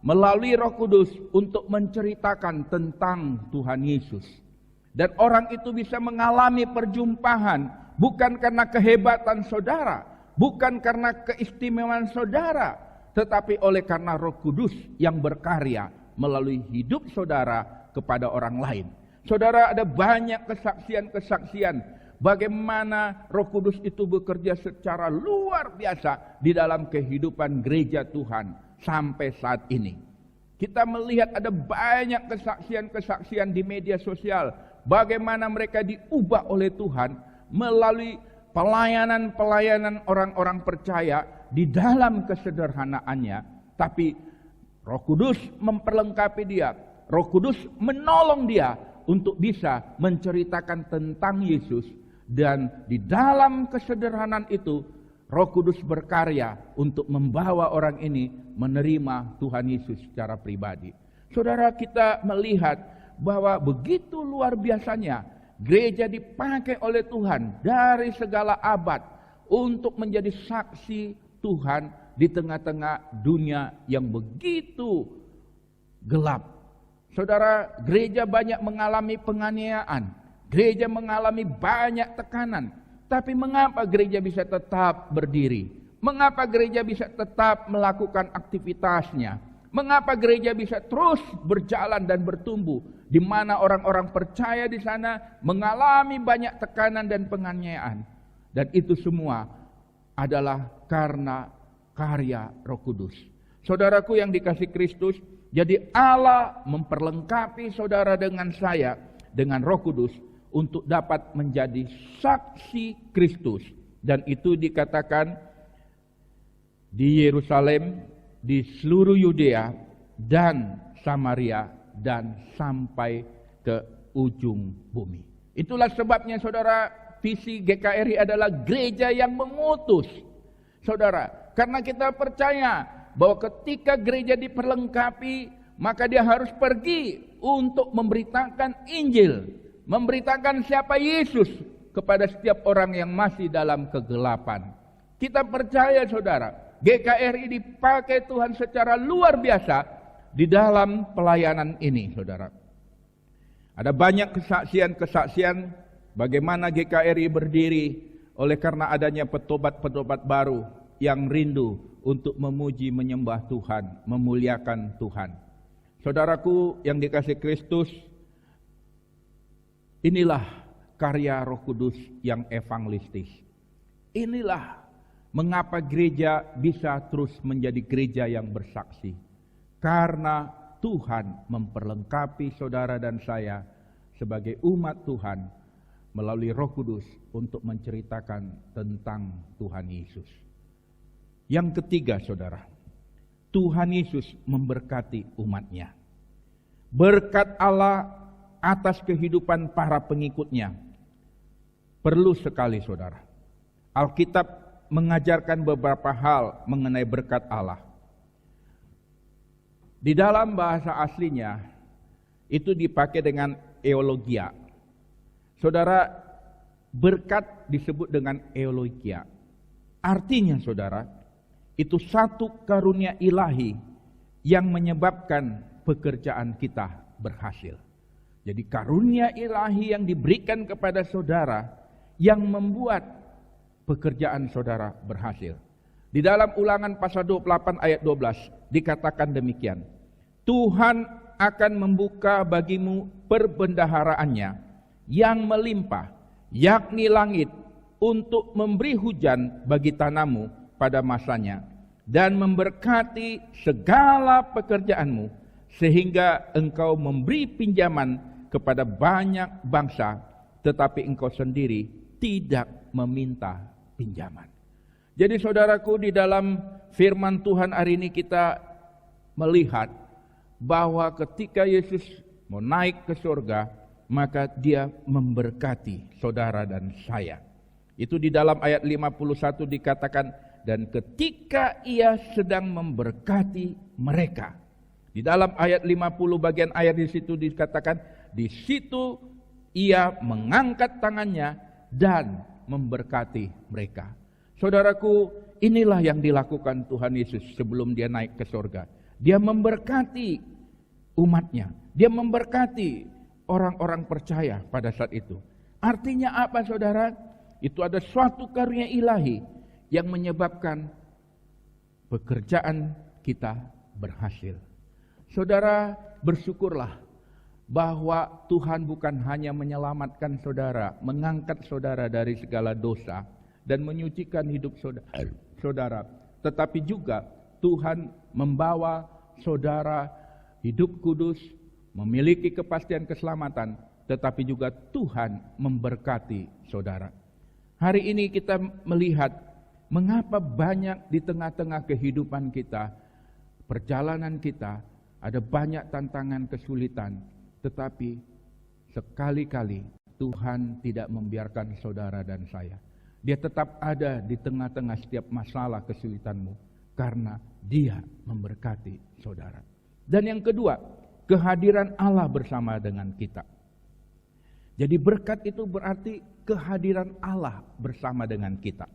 melalui Roh Kudus untuk menceritakan tentang Tuhan Yesus. Dan orang itu bisa mengalami perjumpaan bukan karena kehebatan saudara, bukan karena keistimewaan saudara, tetapi oleh karena Roh Kudus yang berkarya melalui hidup saudara kepada orang lain. Saudara, ada banyak kesaksian-kesaksian bagaimana Roh Kudus itu bekerja secara luar biasa di dalam kehidupan gereja Tuhan sampai saat ini. Kita melihat ada banyak kesaksian-kesaksian di media sosial, bagaimana mereka diubah oleh Tuhan melalui pelayanan-pelayanan orang-orang percaya di dalam kesederhanaannya, tapi Roh Kudus memperlengkapi dia. Roh Kudus menolong dia untuk bisa menceritakan tentang Yesus. Dan di dalam kesederhanaan itu, Roh Kudus berkarya untuk membawa orang ini menerima Tuhan Yesus secara pribadi. Saudara, kita melihat bahwa begitu luar biasanya gereja dipakai oleh Tuhan dari segala abad untuk menjadi saksi Tuhan di tengah-tengah dunia yang begitu gelap. Saudara, gereja banyak mengalami penganiayaan, gereja mengalami banyak tekanan. Tapi mengapa gereja bisa tetap berdiri? Mengapa gereja bisa tetap melakukan aktivitasnya? Mengapa gereja bisa terus berjalan dan bertumbuh? Di mana orang-orang percaya di sana mengalami banyak tekanan dan penganiayaan. Dan itu semua adalah karena karya Roh Kudus. Saudaraku yang dikasihi Kristus, jadi Allah memperlengkapi saudara dengan saya, dengan Roh Kudus, untuk dapat menjadi saksi Kristus. Dan itu dikatakan di Yerusalem, di seluruh Yudea dan Samaria, dan sampai ke ujung bumi. Itulah sebabnya saudara, visi GKRI adalah gereja yang mengutus. Saudara, karena kita percaya bahwa ketika gereja diperlengkapi, maka dia harus pergi untuk memberitakan Injil, memberitakan siapa Yesus kepada setiap orang yang masih dalam kegelapan. Kita percaya saudara, GKRI dipakai Tuhan secara luar biasa di dalam pelayanan ini, saudara. Ada banyak kesaksian-kesaksian bagaimana GKRI berdiri oleh karena adanya petobat-petobat baru yang rindu untuk memuji, menyembah Tuhan, memuliakan Tuhan. Saudaraku yang dikasihi Kristus, inilah karya Roh Kudus yang evangelistis. Inilah mengapa gereja bisa terus menjadi gereja yang bersaksi. Karena Tuhan memperlengkapi saudara dan saya sebagai umat Tuhan melalui Roh Kudus untuk menceritakan tentang Tuhan Yesus. Yang ketiga saudara, Tuhan Yesus memberkati umatnya. Berkat Allah atas kehidupan para pengikutnya perlu sekali saudara. Alkitab mengajarkan beberapa hal mengenai berkat Allah. Di dalam bahasa aslinya itu dipakai dengan eulogia. Saudara, berkat disebut dengan eulogia. Artinya saudara, itu satu karunia ilahi yang menyebabkan pekerjaan kita berhasil. Jadi karunia ilahi yang diberikan kepada saudara yang membuat pekerjaan saudara berhasil. Di dalam Ulangan pasal 28 ayat 12 dikatakan demikian. Tuhan akan membuka bagimu perbendaharaannya yang melimpah, yakni langit, untuk memberi hujan bagi tanamu pada masanya, dan memberkati segala pekerjaanmu, sehingga engkau memberi pinjaman kepada banyak bangsa, tetapi engkau sendiri tidak meminta pinjaman. Jadi saudaraku, di dalam firman Tuhan hari ini kita melihat bahwa ketika Yesus mau naik ke surga, maka dia memberkati saudara dan saya. Itu di dalam ayat 51 dikatakan, dan ketika ia sedang memberkati mereka. Di dalam ayat 50 bagian akhir di situ dikatakan, di situ ia mengangkat tangannya dan memberkati mereka. Saudaraku, inilah yang dilakukan Tuhan Yesus sebelum dia naik ke surga. Dia memberkati umatnya. Dia memberkati orang-orang percaya pada saat itu. Artinya apa saudara? Itu ada suatu karunia ilahi yang menyebabkan pekerjaan kita berhasil. Saudara, bersyukurlah bahwa Tuhan bukan hanya menyelamatkan saudara, mengangkat saudara dari segala dosa, dan menyucikan hidup saudara, tetapi juga Tuhan membawa saudara hidup kudus, memiliki kepastian keselamatan, tetapi juga Tuhan memberkati saudara. Hari ini kita melihat mengapa banyak di tengah-tengah kehidupan kita perjalanan kita ada banyak tantangan, kesulitan, tetapi sekali-kali Tuhan tidak membiarkan saudara dan saya. Dia tetap ada di tengah-tengah setiap masalah kesulitanmu karena Dia memberkati saudara. Dan yang kedua, kehadiran Allah bersama dengan kita. Jadi berkat itu berarti kehadiran Allah bersama dengan kita.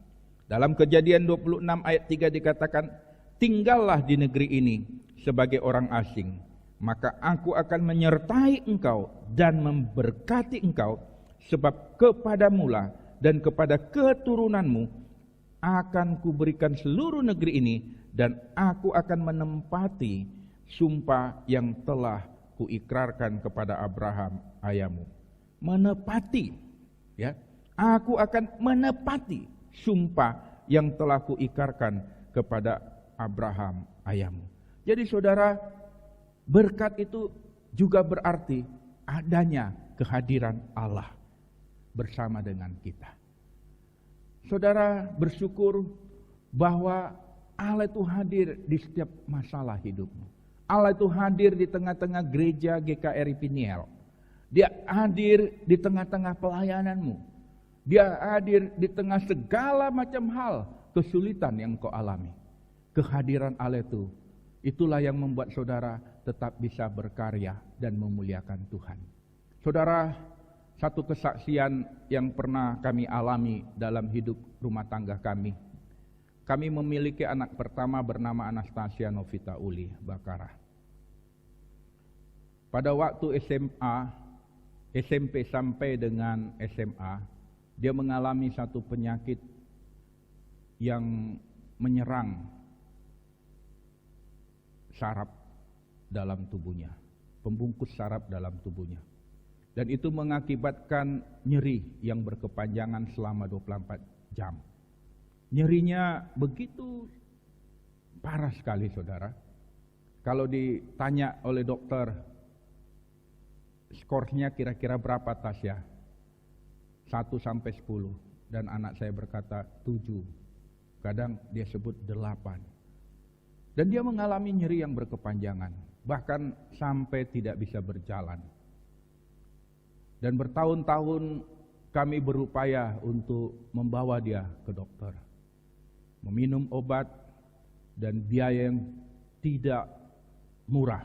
Dalam Kejadian 26 ayat 3 dikatakan, tinggallah di negeri ini sebagai orang asing, maka aku akan menyertai engkau dan memberkati engkau, sebab kepadamulah dan kepada keturunanmu akan kuberikan seluruh negeri ini, dan aku akan menempati sumpah yang telah kuikrarkan kepada Abraham ayahmu. Menepati, ya, aku akan menepati sumpah yang telah kuikrarkan kepada Abraham ayahmu. Jadi saudara, berkat itu juga berarti adanya kehadiran Allah bersama dengan kita. Saudara bersyukur bahwa Allah itu hadir di setiap masalah hidupmu. Allah itu hadir di tengah-tengah gereja GKRI Piniel. Dia hadir di tengah-tengah pelayananmu. Dia hadir di tengah segala macam hal kesulitan yang kau alami. Kehadiran Allah itu, itulah yang membuat saudara tetap bisa berkarya dan memuliakan Tuhan. Saudara, satu kesaksian yang pernah kami alami dalam hidup rumah tangga kami. Kami memiliki anak pertama bernama Anastasia Novita Uli Bakara. Pada waktu SMP sampai dengan SMA, dia mengalami satu penyakit yang menyerang saraf dalam tubuhnya, pembungkus saraf dalam tubuhnya. Dan itu mengakibatkan nyeri yang berkepanjangan selama 24 jam. Nyerinya begitu parah sekali, saudara. Kalau ditanya oleh dokter, skornya kira-kira berapa Tasya? 1 sampai 10. Dan anak saya berkata 7. Kadang dia sebut 8. Dan dia mengalami nyeri yang berkepanjangan. Bahkan sampai tidak bisa berjalan. Dan bertahun-tahun kami berupaya untuk membawa dia ke dokter. Meminum obat dan biaya yang tidak murah.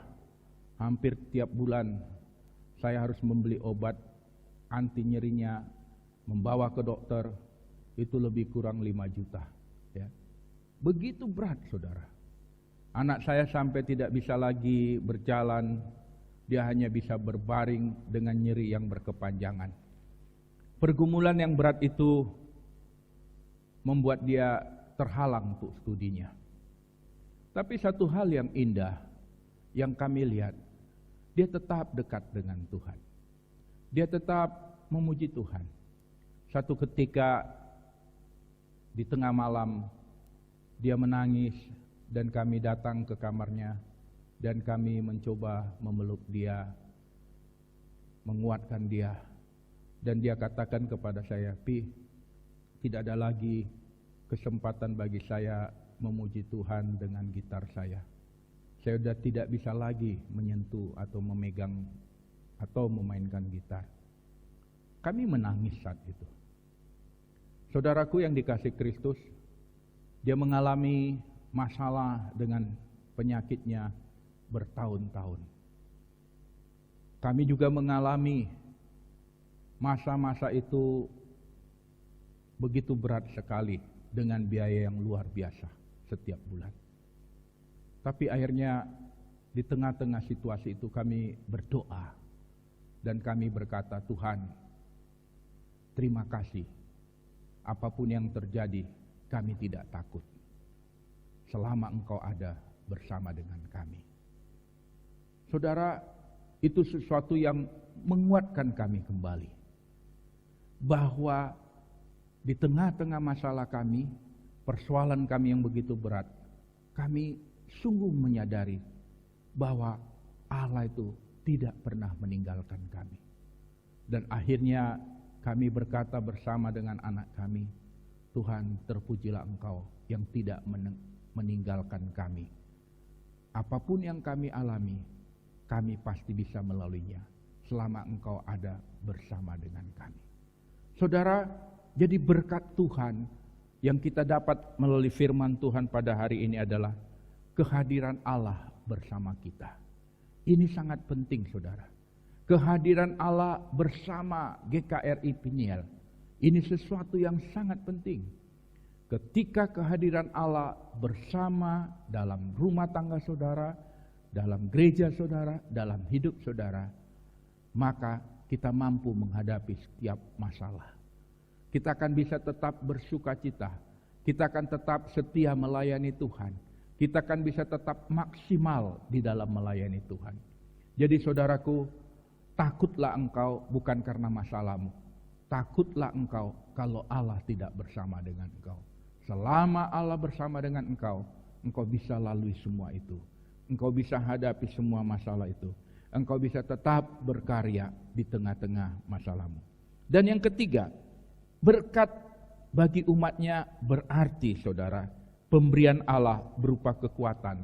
Hampir tiap bulan saya harus membeli obat anti nyerinya, membawa ke dokter, itu lebih kurang 5 juta. Ya. Begitu berat, saudara. Anak saya sampai tidak bisa lagi berjalan, dia hanya bisa berbaring dengan nyeri yang berkepanjangan. Pergumulan yang berat itu membuat dia terhalang untuk studinya. Tapi satu hal yang indah yang kami lihat, dia tetap dekat dengan Tuhan. Dia tetap memuji Tuhan. Satu ketika di tengah malam dia menangis dan kami datang ke kamarnya dan kami mencoba memeluk dia, menguatkan dia. Dan dia katakan kepada saya, "Pi, tidak ada lagi kesempatan bagi saya memuji Tuhan dengan gitar saya. Saya sudah tidak bisa lagi menyentuh atau memegang atau memainkan gitar." Kami menangis saat itu. Saudaraku yang dikasihi Kristus, dia mengalami masalah dengan penyakitnya bertahun-tahun. Kami juga mengalami masa-masa itu begitu berat sekali dengan biaya yang luar biasa setiap bulan. Tapi akhirnya di tengah-tengah situasi itu kami berdoa dan kami berkata, "Tuhan, terima kasih. Apapun yang terjadi, kami tidak takut. Selama Engkau ada bersama dengan kami." Saudara, itu sesuatu yang menguatkan kami kembali. Bahwa di tengah-tengah masalah kami, persoalan kami yang begitu berat, kami sungguh menyadari bahwa Allah itu tidak pernah meninggalkan kami. Dan akhirnya kami berkata bersama dengan anak kami, "Tuhan, terpujilah Engkau yang tidak meninggalkan kami." apapun yang kami alami, kami pasti bisa melaluinya selama Engkau ada bersama dengan kami. Saudara, jadi berkat Tuhan yang kita dapat melalui firman Tuhan pada hari ini adalah kehadiran Allah bersama kita. Ini sangat penting, saudara. Kehadiran Allah bersama GKRI Peniel. Ini sesuatu yang sangat penting. Ketika kehadiran Allah bersama dalam rumah tangga saudara, dalam gereja saudara, dalam hidup saudara, maka kita mampu menghadapi setiap masalah. Kita akan bisa tetap bersukacita. Kita akan tetap setia melayani Tuhan. Kita akan bisa tetap maksimal di dalam melayani Tuhan. Jadi saudaraku, takutlah engkau bukan karena masalahmu. Takutlah engkau kalau Allah tidak bersama dengan engkau. Selama Allah bersama dengan engkau, engkau bisa lalui semua itu. Engkau bisa hadapi semua masalah itu. Engkau bisa tetap berkarya di tengah-tengah masalahmu. Dan yang ketiga, berkat bagi umatnya berarti, saudara, pemberian Allah berupa kekuatan,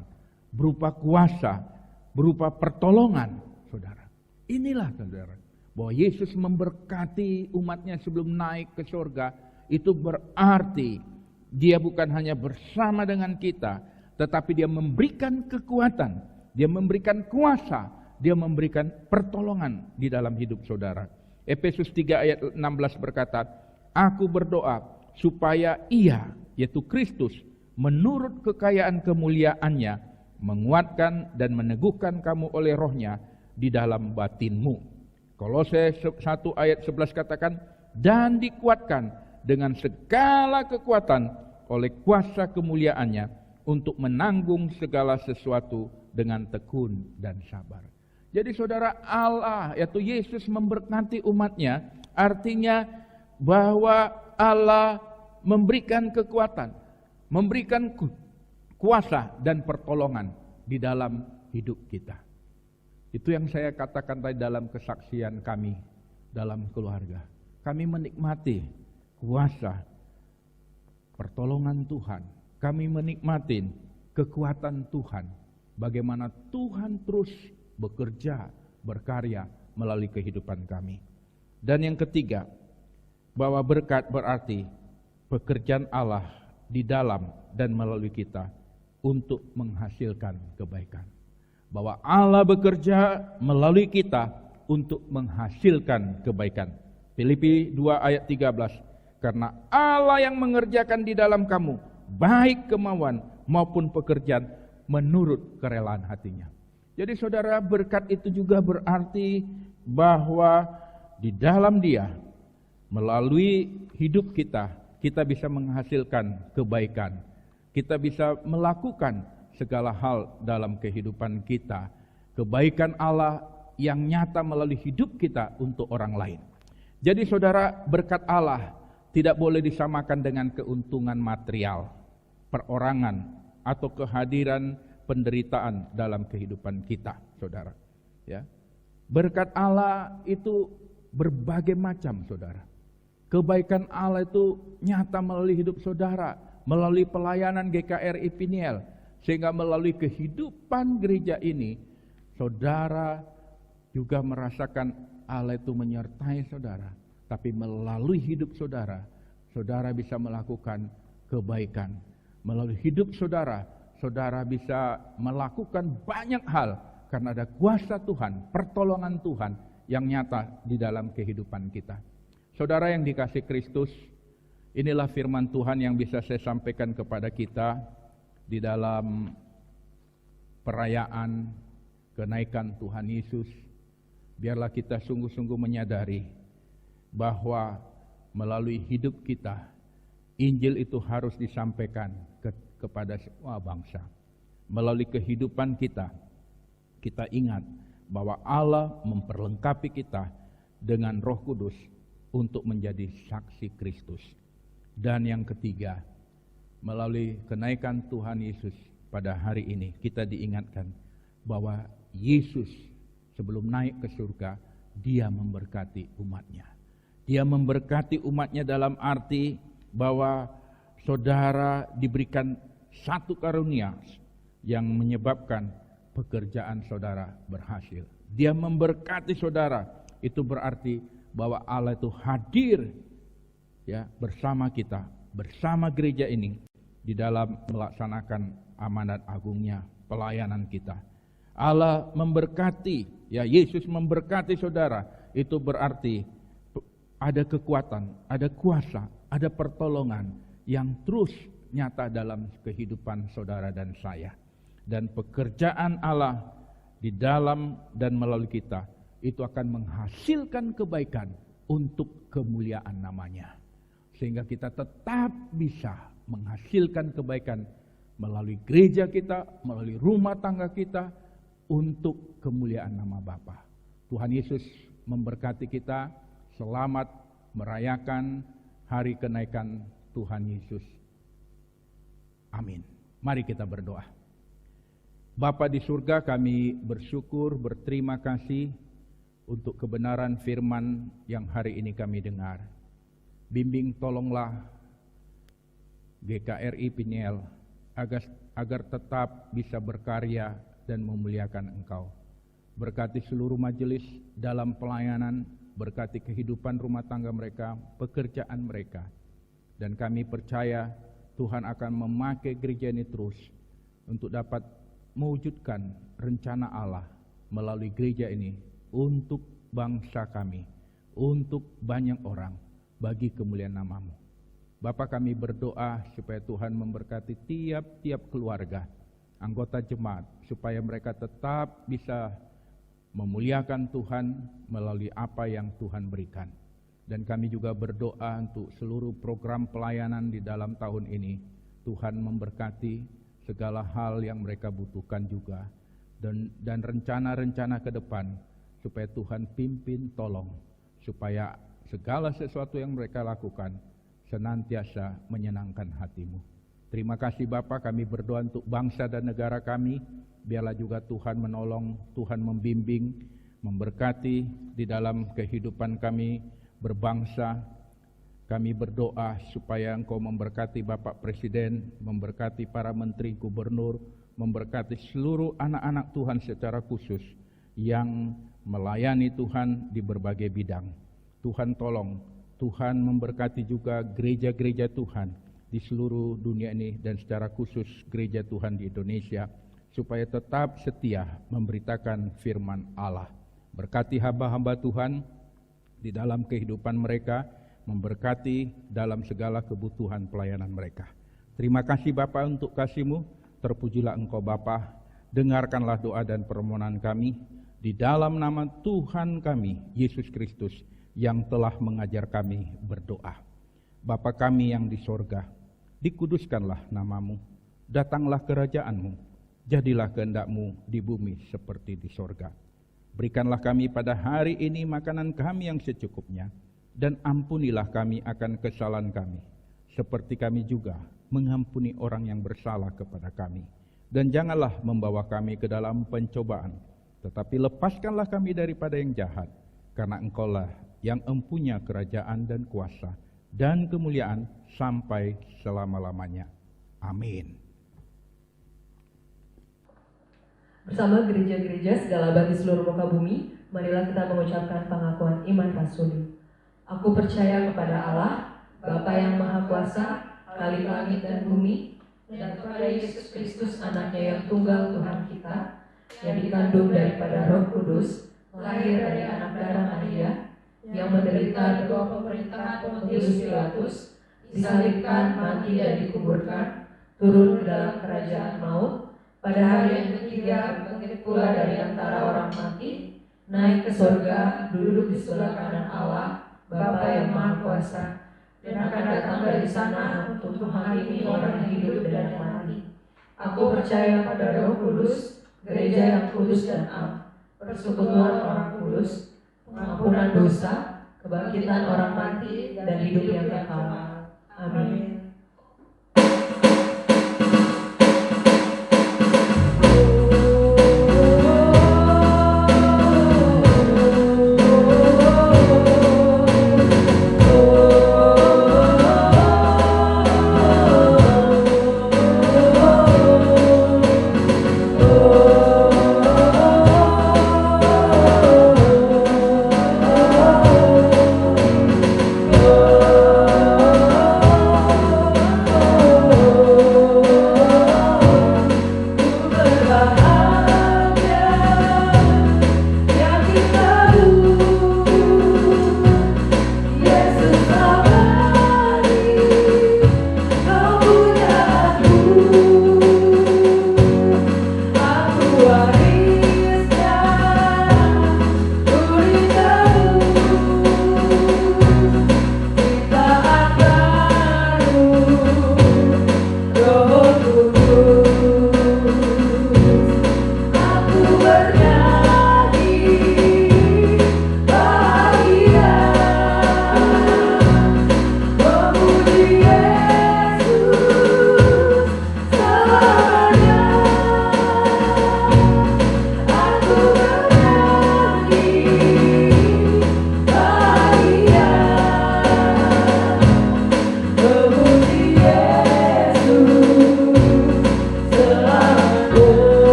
berupa kuasa, berupa pertolongan, saudara. Inilah, saudara, bahwa Yesus memberkati umatnya sebelum naik ke surga. Itu berarti Dia bukan hanya bersama dengan kita, tetapi Dia memberikan kekuatan, Dia memberikan kuasa, Dia memberikan pertolongan di dalam hidup saudara. Efesus 3 ayat 16 berkata, Aku berdoa supaya Ia, yaitu Kristus, menurut kekayaan kemuliaannya, menguatkan dan meneguhkan kamu oleh rohnya di dalam batinmu. Kolose 1 ayat 11 katakan, dan dikuatkan dengan segala kekuatan oleh kuasa kemuliaannya untuk menanggung segala sesuatu dengan tekun dan sabar. Jadi saudara, Allah, yaitu Yesus memberkati umatnya, artinya bahwa Allah memberikan kekuatan, memberikan kuasa dan pertolongan di dalam hidup kita. Itu yang saya katakan tadi dalam kesaksian kami dalam keluarga. Kami menikmati kuasa, pertolongan Tuhan. Kami menikmati kekuatan Tuhan. Bagaimana Tuhan terus bekerja, berkarya melalui kehidupan kami. Dan yang ketiga, bahwa berkat berarti pekerjaan Allah di dalam dan melalui kita untuk menghasilkan kebaikan. Bahwa Allah bekerja melalui kita untuk menghasilkan kebaikan. Filipi 2 ayat 13. Karena Allah yang mengerjakan di dalam kamu baik kemauan maupun pekerjaan menurut kerelaan hatinya. Jadi saudara, berkat itu juga berarti bahwa di dalam Dia, melalui hidup kita, kita bisa menghasilkan kebaikan. Kita bisa melakukan segala hal dalam kehidupan kita. Kebaikan Allah yang nyata melalui hidup kita untuk orang lain. Jadi saudara, berkat Allah tidak boleh disamakan dengan keuntungan material, perorangan, atau kehadiran penderitaan dalam kehidupan kita, saudara. Ya, berkat Allah itu berbagai macam, saudara. Kebaikan Allah itu nyata melalui hidup saudara, melalui pelayanan GKRI Peniel, sehingga melalui kehidupan gereja ini, saudara juga merasakan Allah itu menyertai saudara. Tapi melalui hidup saudara, saudara bisa melakukan kebaikan. Melalui hidup saudara, saudara bisa melakukan banyak hal karena ada kuasa Tuhan, pertolongan Tuhan yang nyata di dalam kehidupan kita. Saudara yang dikasihi Kristus, inilah firman Tuhan yang bisa saya sampaikan kepada kita di dalam perayaan kenaikan Tuhan Yesus. Biarlah kita sungguh-sungguh menyadari bahwa melalui hidup kita, Injil itu harus disampaikan kepada semua bangsa. Melalui kehidupan kita, kita ingat bahwa Allah memperlengkapi kita dengan Roh Kudus untuk menjadi saksi Kristus. Dan yang ketiga, melalui kenaikan Tuhan Yesus pada hari ini, kita diingatkan bahwa Yesus sebelum naik ke surga, Dia memberkati umatnya. Dia memberkati umatnya dalam arti bahwa saudara diberikan satu karunia, yang menyebabkan pekerjaan saudara berhasil. Dia memberkati saudara. Itu berarti bahwa Allah itu hadir ya bersama kita, bersama gereja ini di dalam melaksanakan amanat agungnya, pelayanan kita. Allah memberkati, ya Yesus memberkati saudara. Itu berarti ada kekuatan, ada kuasa, ada pertolongan yang terus nyata dalam kehidupan saudara dan saya. Dan pekerjaan Allah di dalam dan melalui kita itu akan menghasilkan kebaikan untuk kemuliaan namanya. Sehingga kita tetap bisa menghasilkan kebaikan melalui gereja kita, melalui rumah tangga kita, untuk kemuliaan nama Bapa. Tuhan Yesus memberkati kita. Selamat merayakan hari kenaikan Tuhan Yesus. Amin. Mari kita berdoa. Bapa di surga, kami bersyukur, berterima kasih untuk kebenaran firman yang hari ini kami dengar. Bimbing tolonglah GKRI Piniel agar tetap bisa berkarya dan memuliakan Engkau. Berkati seluruh majelis dalam pelayanan, berkati kehidupan rumah tangga mereka, pekerjaan mereka. Dan kami percaya Tuhan akan memakai gereja ini terus untuk dapat mewujudkan rencana Allah melalui gereja ini untuk bangsa kami, untuk banyak orang, bagi kemuliaan nama-Mu. Bapa, kami berdoa supaya Tuhan memberkati tiap-tiap keluarga, anggota jemaat, supaya mereka tetap bisa memuliakan Tuhan melalui apa yang Tuhan berikan. Dan kami juga berdoa untuk seluruh program pelayanan di dalam tahun ini. Tuhan memberkati segala hal yang mereka butuhkan juga. Dan rencana-rencana ke depan, supaya Tuhan pimpin, tolong. Supaya segala sesuatu yang mereka lakukan senantiasa menyenangkan hati-Mu. Terima kasih Bapa, kami berdoa untuk bangsa dan negara kami. Biarlah juga Tuhan menolong, Tuhan membimbing, memberkati di dalam kehidupan kami berbangsa. Kami berdoa supaya Engkau memberkati Bapak Presiden, memberkati para menteri, gubernur, memberkati seluruh anak-anak Tuhan secara khusus yang melayani Tuhan di berbagai bidang. Tuhan tolong, Tuhan memberkati juga gereja-gereja Tuhan di seluruh dunia ini dan secara khusus gereja Tuhan di Indonesia, supaya tetap setia memberitakan firman Allah. Berkati hamba-hamba Tuhan di dalam kehidupan mereka, memberkati dalam segala kebutuhan pelayanan mereka. Terima kasih Bapa untuk kasih-Mu, terpujilah Engkau Bapa, dengarkanlah doa dan permohonan kami, di dalam nama Tuhan kami, Yesus Kristus, yang telah mengajar kami berdoa. Bapa kami yang di sorga, dikuduskanlah nama-Mu, datanglah kerajaan-Mu, jadilah kehendak-Mu di bumi seperti di sorga. Berikanlah kami pada hari ini makanan kami yang secukupnya, dan ampunilah kami akan kesalahan kami, seperti kami juga mengampuni orang yang bersalah kepada kami. Dan janganlah membawa kami ke dalam pencobaan, tetapi lepaskanlah kami daripada yang jahat, karena Engkaulah yang empunya kerajaan dan kuasa dan kemuliaan sampai selama-lamanya. Amin. Bersama gereja-gereja segala bagi seluruh muka bumi, marilah kita mengucapkan pengakuan iman rasuli. Aku percaya kepada Allah, Bapa yang Maha Kuasa, Khalik langit dan bumi, dan kepada Yesus Kristus anaknya yang tunggal Tuhan kita, yang dikandung daripada Roh Kudus, lahir dari anak darah Maria, yang menderita di bawah pemerintahan Pontius Pilatus, disalibkan, mati dan dikuburkan, turun ke dalam kerajaan maut, pada hari yang ketiga bangkit pula dari antara orang mati, naik ke surga, duduk di sebelah kanan Allah, Bapa yang Maha Kuasa, dan akan datang dari sana untuk menghakimi orang yang hidup dan yang mati. Aku percaya pada Roh Kudus, gereja yang kudus dan am, persekutuan orang kudus, pengampunan dosa, kebangkitan orang mati, dan hidup yang kekal. Amin.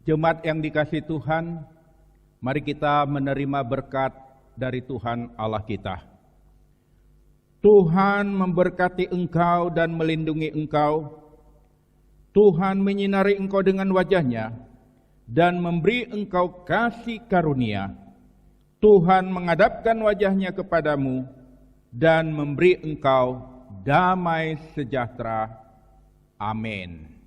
Jemaat yang dikasihi Tuhan, mari kita menerima berkat dari Tuhan Allah kita. Tuhan memberkati engkau dan melindungi engkau. Tuhan menyinari engkau dengan wajah-Nya dan memberi engkau kasih karunia. Tuhan menghadapkan wajah-Nya kepadamu dan memberi engkau damai sejahtera. Amin.